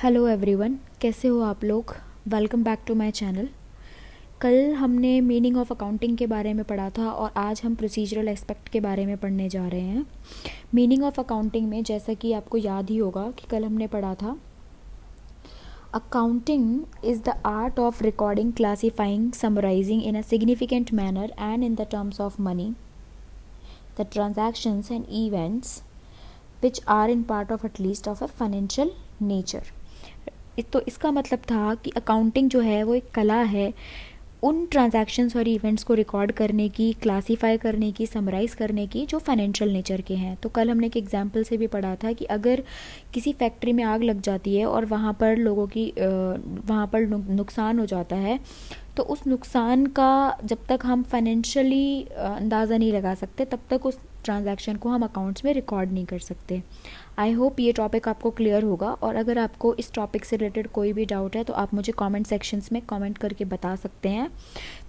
Hello everyone, कैसे हो आप लोग। Welcome back to my channel. कल हमने मीनिंग ऑफ अकाउंटिंग के बारे में पढ़ा था और आज हम प्रोसीजरल एस्पेक्ट के बारे में पढ़ने जा रहे हैं। मीनिंग ऑफ अकाउंटिंग में जैसा कि आपको याद ही होगा कि कल हमने पढ़ा था, accounting is the art of recording, classifying, summarising in a significant manner and in the terms of money the transactions and events which are in part of at least of a financial nature. तो इसका मतलब था कि accounting जो है वो एक कला है उन ट्रांजैक्शंस और इवेंट्स को रिकॉर्ड करने की, क्लासीफाई करने की, समराइज़ करने की जो फाइनेंशियल नेचर के हैं। तो कल हमने एक एग्जांपल से भी पढ़ा था कि अगर किसी फैक्ट्री में आग लग जाती है और वहाँ पर लोगों की वहाँ पर नुकसान हो जाता है, तो उस नुकसान का जब तक हम फाइनेंशियली अंदाज़ा नहीं लगा सकते तब तक उस ट्रांजैक्शन को हम अकाउंट्स में रिकॉर्ड नहीं कर सकते। आई होप ये टॉपिक आपको क्लियर होगा, और अगर आपको इस टॉपिक से रिलेटेड कोई भी डाउट है तो आप मुझे कमेंट सेक्शंस में कमेंट करके बता सकते हैं।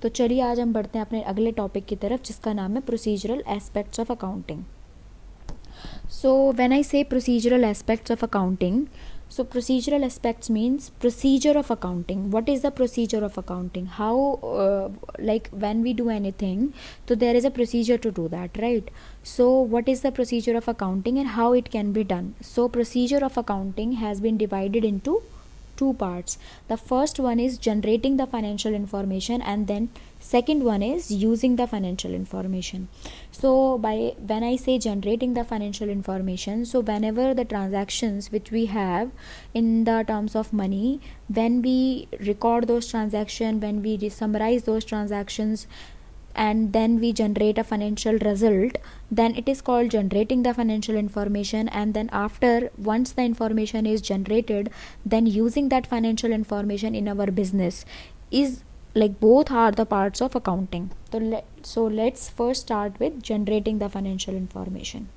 तो चलिए आज हम बढ़ते हैं अपने अगले टॉपिक की तरफ, जिसका नाम है procedural aspects of accounting. So when I say procedural aspects of accounting, so procedural aspects means procedure of accounting. What is the procedure of accounting? How like when we do anything, so there is a procedure to do that, right? So what is the procedure of accounting and how it can be done? So procedure of accounting has been divided into two parts. The first one is generating the financial information, and then second one is using the financial information. So when I say generating the financial information, so whenever the transactions which we have in the terms of money, when we record those transactions, when we summarize those transactions, and then we generate a financial result, then it is called generating the financial information. And then after, once the information is generated, then using that financial information in our business is like both are the parts of accounting. So let's first start with generating the financial information.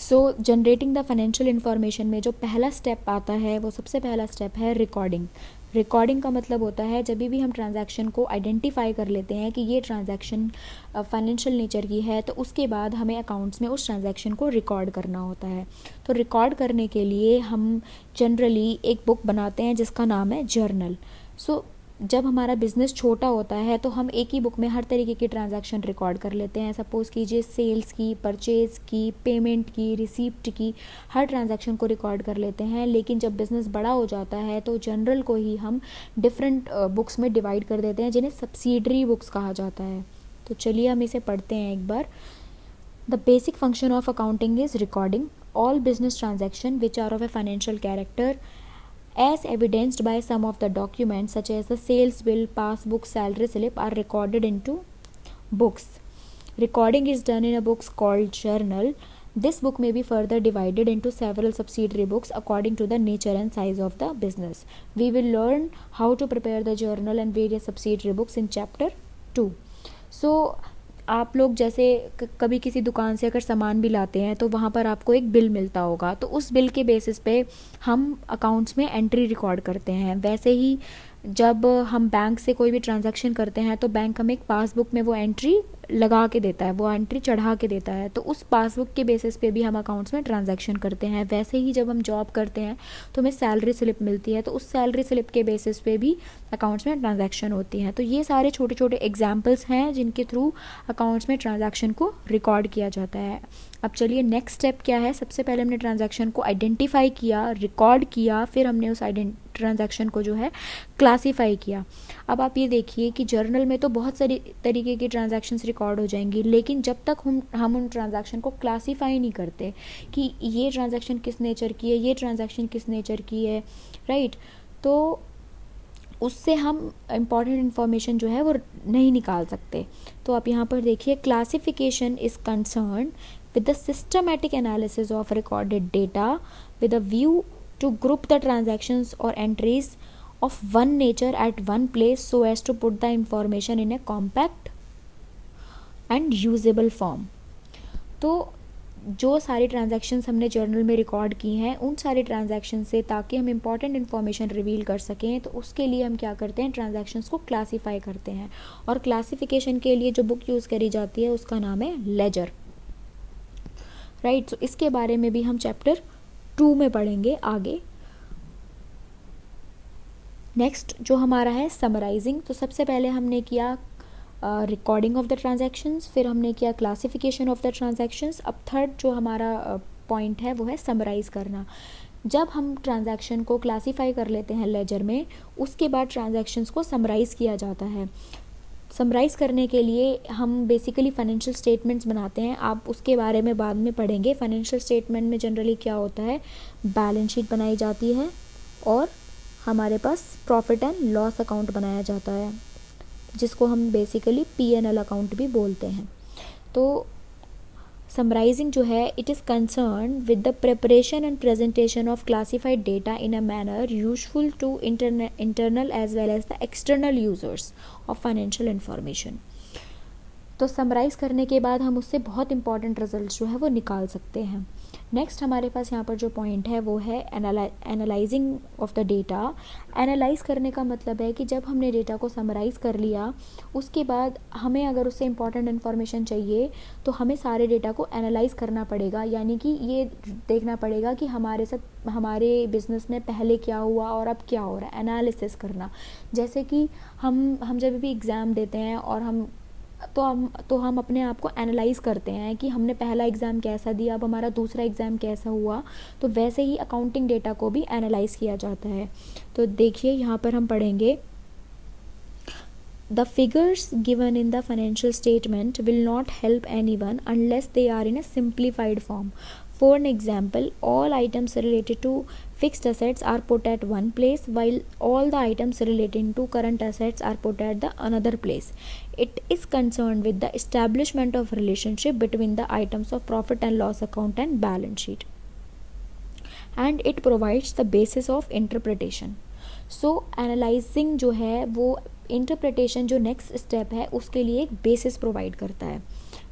So generating the financial information में जो पहला step आता है वो सबसे पहला step है recording. Recording का मतलब होता है जब भी हम ट्रांजैक्शन को आइडेंटिफाई कर लेते हैं कि ये ट्रांजैक्शन फाइनेंशियल नेचर की है, तो उसके बाद हमें अकाउंट्स में उस ट्रांजैक्शन को रिकॉर्ड करना होता है। तो रिकॉर्ड करने के लिए हम जनरली एक बुक बनाते हैं जिसका नाम है जर्नल। सो जब हमारा बिज़नेस छोटा होता है तो हम एक ही बुक में हर तरीके की ट्रांजैक्शन रिकॉर्ड कर लेते हैं। सपोज़ कीजिए सेल्स की, परचेज़ की, पेमेंट की, रिसीप्ट की, हर ट्रांजैक्शन को रिकॉर्ड कर लेते हैं। लेकिन जब बिज़नेस बड़ा हो जाता है तो जनरल को ही हम डिफरेंट बुक्स में डिवाइड कर देते हैं जिन्हें सब्सिडरी बुक्स कहा जाता है। तो चलिए हम इसे पढ़ते हैं एक बार। The basic function of accounting is recording all business transaction which are of a financial character as evidenced by some of the documents such as the sales bill, passbook, salary slip are recorded into books. Recording is done in a book called journal. This book may be further divided into several subsidiary books according to the nature and size of the business. We will learn how to prepare the journal and various subsidiary books in chapter 2. So आप लोग जैसे कभी किसी दुकान से अगर सामान भी लाते हैं तो वहाँ पर आपको एक बिल मिलता होगा, तो उस बिल के बेसिस पे हम अकाउंट्स में एंट्री रिकॉर्ड करते हैं। वैसे ही जब हम बैंक से कोई भी ट्रांजैक्शन करते हैं तो बैंक हमें एक पासबुक में वो एंट्री लगा के देता है, वो एंट्री चढ़ा के देता है, तो उस पासबुक के बेसिस पे भी हम अकाउंट्स में ट्रांजैक्शन करते हैं। वैसे ही जब हम जॉब करते हैं तो हमें सैलरी स्लिप मिलती है, तो उस सैलरी स्लिप के बेसिस पे भी अकाउंट्स में ट्रांजैक्शन होती हैं। तो ये सारे छोटे छोटे एग्जाम्पल्स हैं जिनके थ्रू अकाउंट्स में ट्रांजैक्शन को रिकॉर्ड किया जाता है। अब चलिए नेक्स्ट स्टेप क्या है। सबसे पहले हमने ट्रांजैक्शन को आइडेंटिफाई किया, रिकॉर्ड किया, फिर हमने उस ट्रांजैक्शन को जो है क्लासीफाई किया। अब आप ये देखिए कि जर्नल में तो बहुत सारी तरीके की ट्रांजैक्शंस रिकॉर्ड हो जाएंगी, लेकिन जब तक हम उन ट्रांजैक्शन को क्लासीफाई नहीं करते कि ये ट्रांजैक्शन किस नेचर की है, ये ट्रांजैक्शन किस नेचर की है, राइट, तो उससे हम इम्पॉर्टेंट इन्फॉर्मेशन जो है वो नहीं निकाल सकते। तो आप यहाँ पर देखिए, classification is concern with the systematic analysis of recorded data with a view to group the transactions or entries of one nature at one place so as to put the information in a compact and usable form. तो जो सारी transactions हमने journal में record की हैं उन सारी transaction से, ताकि हम इम्पॉर्टेंट इन्फॉर्मेशन रिवील कर सकें, तो उसके लिए हम क्या करते हैं, ट्रांजैक्शंस को क्लासीफाई करते हैं। और क्लासिफिकेशन के लिए जो बुक यूज़ करी जाती है उसका नाम है लेजर, राइट। तो इसके बारे में भी हम चैप्टर 2 में पढ़ेंगे आगे। नेक्स्ट जो हमारा है समराइजिंग, तो सबसे पहले हमने किया रिकॉर्डिंग ऑफ द ट्रांजैक्शंस, फिर हमने किया क्लासिफिकेशन ऑफ द ट्रांजैक्शंस, अब थर्ड जो हमारा पॉइंट है वो है समराइज़ करना। जब हम ट्रांजैक्शन को क्लासीफाई कर लेते हैं लेजर में, उसके बाद ट्रांजैक्शंस को समराइज़ किया जाता है। समराइज़ करने के लिए हम बेसिकली फाइनेंशियल स्टेटमेंट्स बनाते हैं, आप उसके बारे में बाद में पढ़ेंगे। फाइनेंशियल स्टेटमेंट में जनरली क्या होता है, बैलेंस शीट बनाई जाती है और हमारे पास प्रॉफिट एंड लॉस अकाउंट बनाया जाता है, जिसको हम बेसिकली P&L अकाउंट भी बोलते हैं। तो समराइजिंग जो है, it is concern with the preparation and presentation of classified data in a manner useful to internal as well as the external users of financial information. तो समराइज़ करने के बाद हम उससे बहुत इंपॉर्टेंट रिजल्ट्स जो है वो निकाल सकते हैं। नेक्स्ट हमारे पास यहाँ पर जो पॉइंट है वो है analysing of the data. Analyse करने का मतलब है कि जब हमने डेटा को समराइज़ कर लिया, उसके बाद हमें अगर उससे इंपॉर्टेंट इन्फॉर्मेशन चाहिए तो हमें सारे डेटा को एनालाइज़ करना पड़ेगा, यानी कि ये देखना पड़ेगा कि हमारे साथ हमारे बिज़नेस में पहले क्या हुआ और अब क्या हो रहा है, एनालिसिस करना। जैसे कि हम जब भी एग्ज़ाम देते हैं और हम अपने आप को एनालाइज़ करते हैं कि हमने पहला एग्ज़ाम कैसा दिया, अब हमारा दूसरा एग्ज़ाम कैसा हुआ, तो वैसे ही अकाउंटिंग डेटा को भी एनालाइज़ किया जाता है। तो देखिए यहाँ पर हम पढ़ेंगे, the figures given in the financial statement will not help anyone unless they are in a simplified form. For an example, all items related to fixed assets are put at one place, while all the items relating to current assets are put at the another place. It is concerned with the establishment of relationship between the items of profit and loss account and balance sheet, and it provides the basis of interpretation. So analyzing जो है वो interpretation जो next step है उसके लिए एक basis provide करता है,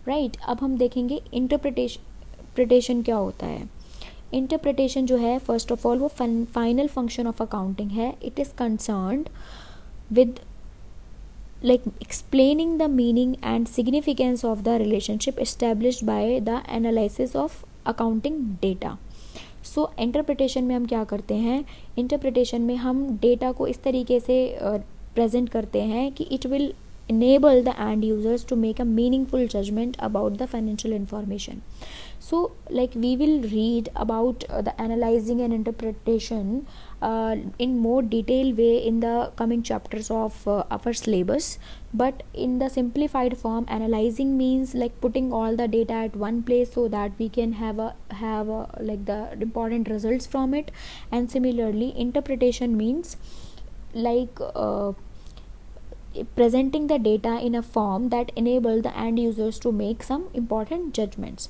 right? अब हम देखेंगे इंटरप्रिटेशन क्या होता है। इंटरप्रिटेशन जो है, फर्स्ट ऑफ ऑल वो फाइनल फंक्शन ऑफ अकाउंटिंग है। It is concerned with like explaining the meaning and significance of the relationship established by the analysis of accounting data. So interpretation में हम क्या करते हैं, इंटरप्रिटेशन में हम डेटा को इस तरीके से प्रेजेंट करते हैं कि it will enable the end users to make a meaningful judgment about the financial information. So like we will read about the analyzing and interpretation in more detailed way in the coming chapters of our syllabus, but in the simplified form, analyzing means like putting all the data at one place so that we can have a like the important results from it. And similarly interpretation means like presenting the data in a form that enable the end users to make some important judgments.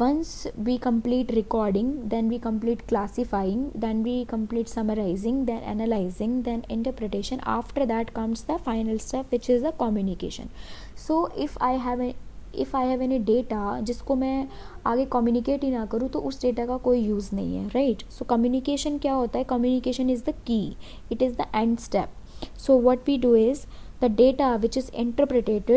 Once we complete recording, then we complete classifying, then we complete summarizing, then analyzing, then interpretation. After that comes the final step, which is the communication. So if I have any data जिसको मैं आगे communicate ही ना करूँ तो उस data का कोई use नहीं है, राइट? सो कम्युनिकेशन क्या होता है, communication is the key, it is the end step. So what we do is the data which is interpreted,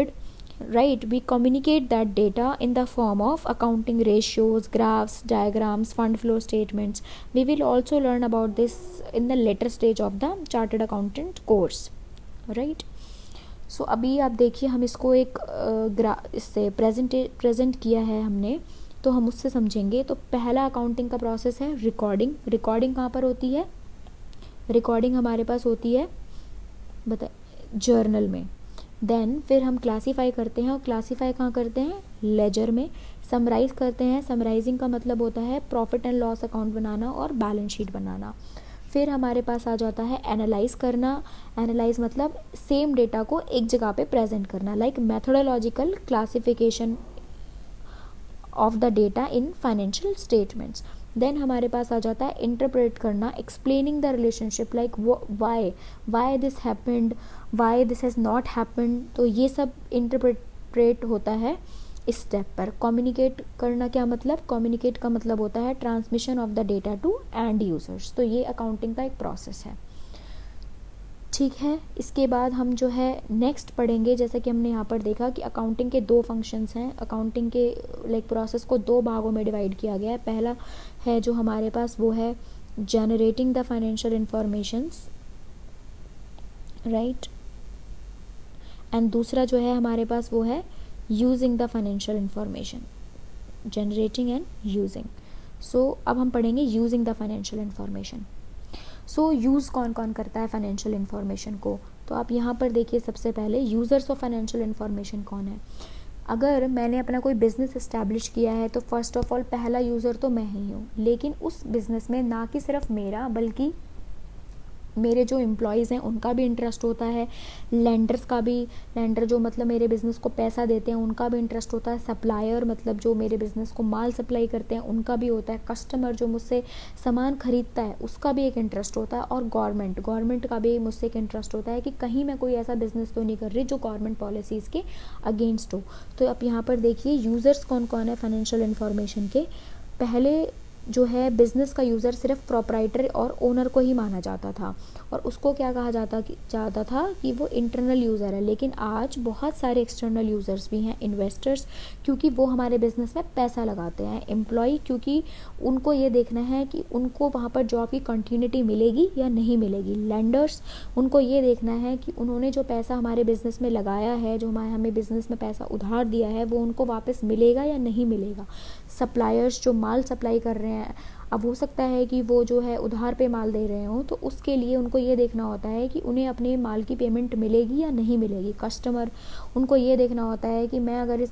right, we communicate that data in the form of accounting ratios, graphs, diagrams, fund flow statements. We will also learn about this in the later stage of the chartered accountant course, right? So अभी आप देखिए, हम इसको एक इससे present किया है हमने, तो हम उससे समझेंगे। तो पहला अकाउंटिंग का प्रोसेस है रिकॉर्डिंग। रिकॉर्डिंग कहाँ पर होती है, रिकॉर्डिंग हमारे पास होती है जर्नल में। देन फिर हम क्लासीफाई करते हैं, और क्लासीफाई कहाँ करते हैं, लेजर में। समराइज़ करते हैं, समराइजिंग का मतलब होता है प्रॉफिट एंड लॉस अकाउंट बनाना और बैलेंस शीट बनाना। फिर हमारे पास आ जाता है एनालाइज करना। एनालाइज मतलब सेम डेटा को एक जगह पे प्रेजेंट करना, like methodological classification of the data in financial statements. Then हमारे पास आ जाता है इंटरप्रेट करना, explaining the relationship, like why this happened, why this has not happened. तो ये सब इंटरप्रेट होता है इस स्टेप पर। कम्युनिकेट करना क्या मतलब, कम्युनिकेट का मतलब होता है transmission of the data to end users. तो ये अकाउंटिंग का एक प्रोसेस है, ठीक है। इसके बाद हम जो है नेक्स्ट पढ़ेंगे, जैसे कि हमने यहाँ पर देखा कि अकाउंटिंग के दो फंक्शंस हैं। अकाउंटिंग के लाइक प्रोसेस को दो भागों में डिवाइड किया गया है। पहला है जो हमारे पास वो है generating the financial informations, right. And दूसरा जो है हमारे पास वो है using the financial information, generating and using. So अब हम पढ़ेंगे using the financial information. So use कौन कौन करता है फाइनेंशियल इंफॉर्मेशन को, तो आप यहाँ पर देखिए सबसे पहले यूज़र्स ऑफ फाइनेंशियल इंफॉर्मेशन कौन है। अगर मैंने अपना कोई बिज़नेस इस्टेब्लिश किया है तो फर्स्ट ऑफ ऑल पहला यूज़र तो मैं ही हूँ, लेकिन उस बिज़नेस में ना कि सिर्फ मेरा बल्कि मेरे जो एम्प्लॉयज़ हैं उनका भी इंटरेस्ट होता है, लेंडर्स का भी, लेंडर जो मतलब मेरे बिज़नेस को पैसा देते हैं उनका भी इंटरेस्ट होता है, सप्लायर मतलब जो मेरे बिज़नेस को माल सप्लाई करते हैं उनका भी होता है, कस्टमर जो मुझसे सामान खरीदता है उसका भी एक इंटरेस्ट होता है, और गवर्नमेंट का भी मुझसे एक इंटरेस्ट होता है कि कहीं मैं कोई ऐसा बिज़नेस तो नहीं कर रही जो गवर्नमेंट पॉलिसीज़ के अगेंस्ट हो। तो आप यहाँ पर देखिए यूज़र्स कौन कौन है फाइनेंशियल इंफॉर्मेशन के। पहले जो है बिज़नेस का यूज़र सिर्फ प्रोप्राइटर और ओनर को ही माना जाता था, और उसको क्या कहा जाता था कि वो इंटरनल यूज़र है। लेकिन आज बहुत सारे एक्सटर्नल यूज़र्स भी हैं, इन्वेस्टर्स क्योंकि वो हमारे बिज़नेस में पैसा लगाते हैं, एम्प्लॉय क्योंकि उनको ये देखना है कि उनको वहाँ पर जॉब की कंटिन्यूटी मिलेगी या नहीं मिलेगी, लेंडर्स उनको ये देखना है कि उन्होंने जो पैसा हमारे बिज़नेस में लगाया है, जो हमें बिज़नेस में पैसा उधार दिया है वो उनको वापस मिलेगा या नहीं मिलेगा। सप्लायर्स जो माल सप्लाई कर रहे हैं, अब हो सकता है कि वो जो है उधार पे माल दे रहे हों, तो उसके लिए उनको ये देखना होता है कि उन्हें अपने माल की पेमेंट मिलेगी या नहीं मिलेगी। कस्टमर उनको ये देखना होता है कि मैं अगर इस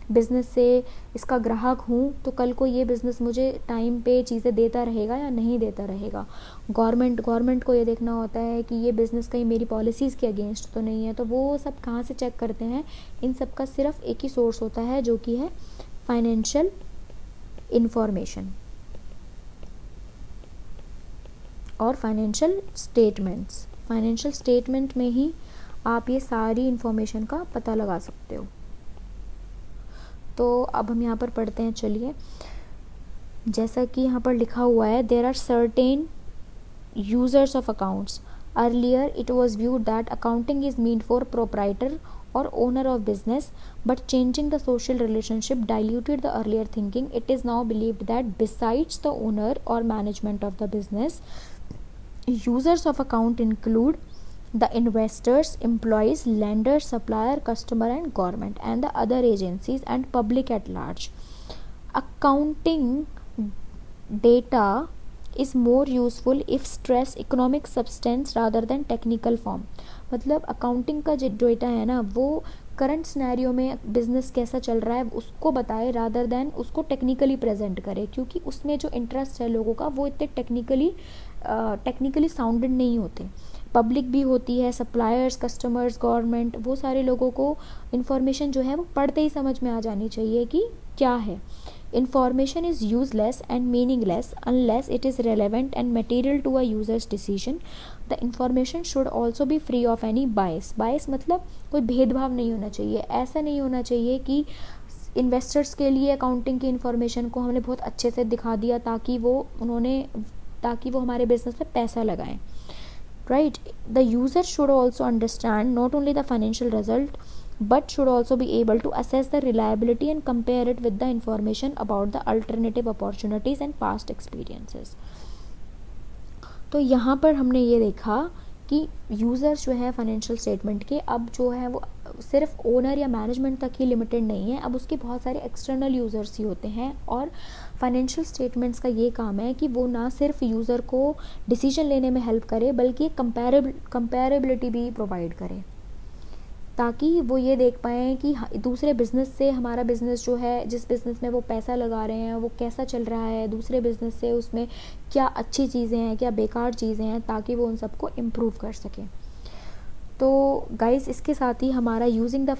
बिज़नेस से इसका ग्राहक हूँ तो कल को ये बिज़नेस मुझे टाइम पे चीज़ें देता रहेगा या नहीं देता रहेगा। गवर्नमेंट को ये देखना होता है कि ये बिज़नेस कहीं मेरी पॉलिसीज़ के अगेंस्ट तो नहीं है। तो वो सब कहाँ से चेक करते हैं, इन सब का सिर्फ एक ही सोर्स होता है जो कि है फाइनेंशियल इंफॉर्मेशन और फाइनेंशियल स्टेटमेंट में ही आप ये सारी इंफॉर्मेशन का पता लगा सकते हो। तो अब हम यहाँ पर पढ़ते हैं, चलिए। जैसा कि यहाँ पर लिखा हुआ है, there are certain users of accounts. Earlier it was viewed that accounting is mean for proprietor or owner of business, but changing the social relationship diluted the earlier thinking. It is now believed that besides the owner or management of the business, users of account include the investors, employees, lenders, supplier, customer and government, and the other agencies and public at large. Accounting data is more useful if stress economic substance rather than technical form. मतलब accounting का जो data है ना वो current scenario में business कैसा चल रहा है उसको बताए रादर देन उसको टेक्निकली प्रेजेंट करे, क्योंकि उसमें जो इंटरेस्ट है लोगों का वो इतने टेक्निकली साउंडेड नहीं होते। पब्लिक भी होती है, सप्लायर्स, कस्टमर्स, गवर्नमेंट, वो सारे लोगों को इन्फॉर्मेशन जो है वो पढ़ते ही समझ में आ जानी चाहिए कि क्या है। Information is useless and meaningless unless it is relevant and material to a user's decision. The information should also be free of any bias. Bias मतलब कोई भेदभाव नहीं होना चाहिए। ऐसा नहीं होना चाहिए कि इन्वेस्टर्स के लिए अकाउंटिंग की इन्फॉर्मेशन को हमने बहुत अच्छे से दिखा दिया ताकि वो हमारे बिजनेस में पैसा लगाएं। Right? The user should also understand not only the financial result but should also be able to assess the reliability and compare it with the information about the alternative opportunities and past experiences. तो यहाँ पर हमने ये देखा कि users जो है financial statement के अब जो है वो सिर्फ ओनर या मैनेजमेंट तक ही लिमिटेड नहीं है, अब उसके बहुत सारे एक्सटर्नल यूज़र्स ही होते हैं। और फाइनेंशियल स्टेटमेंट्स का ये काम है कि वो ना सिर्फ यूज़र को डिसीजन लेने में हेल्प करे बल्कि कंपेरेबिलिटी भी प्रोवाइड करे, ताकि वो ये देख पाएँ कि दूसरे बिज़नेस से हमारा बिज़नेस जो है, जिस बिज़नेस में वो पैसा लगा रहे हैं वो कैसा चल रहा है, दूसरे बिज़नेस से उसमें क्या अच्छी चीज़ें हैं, क्या बेकार चीज़ें हैं, ताकि वो उन सबको इम्प्रूव कर सकें। तो गाइस इसके साथ ही हमारा using the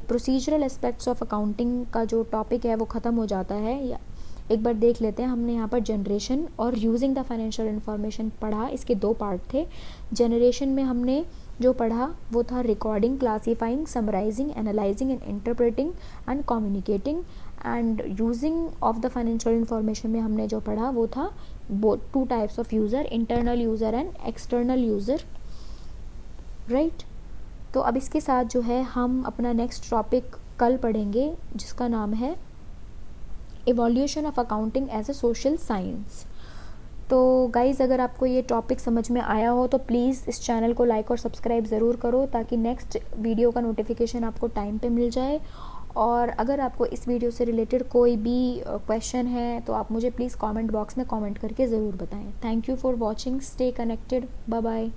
procedural aspects of accounting का जो टॉपिक है वो ख़त्म हो जाता है। या एक बार देख लेते हैं, हमने यहाँ पर जनरेशन और यूजिंग द फाइनेंशियल इन्फॉर्मेशन पढ़ा, इसके 2 पार्ट थे। जनरेशन में हमने जो पढ़ा वो था recording, classifying, summarising, analysing and interpreting and communicating. And using of the financial information में हमने जो पढ़ा वो था 2 types of user, internal user and external user. Right? तो अब इसके साथ जो है हम अपना नेक्स्ट टॉपिक कल पढ़ेंगे जिसका नाम है evolution of accounting as a social science. तो गाइज़, अगर आपको ये टॉपिक समझ में आया हो तो प्लीज़ इस चैनल को लाइक और सब्सक्राइब ज़रूर करो, ताकि नेक्स्ट वीडियो का नोटिफिकेशन आपको टाइम पे मिल जाए। और अगर आपको इस वीडियो से रिलेटेड कोई भी क्वेश्चन है तो आप मुझे प्लीज़ कमेंट बॉक्स में कमेंट करके ज़रूर बताएं। Thank you for watching, stay connected, bye bye.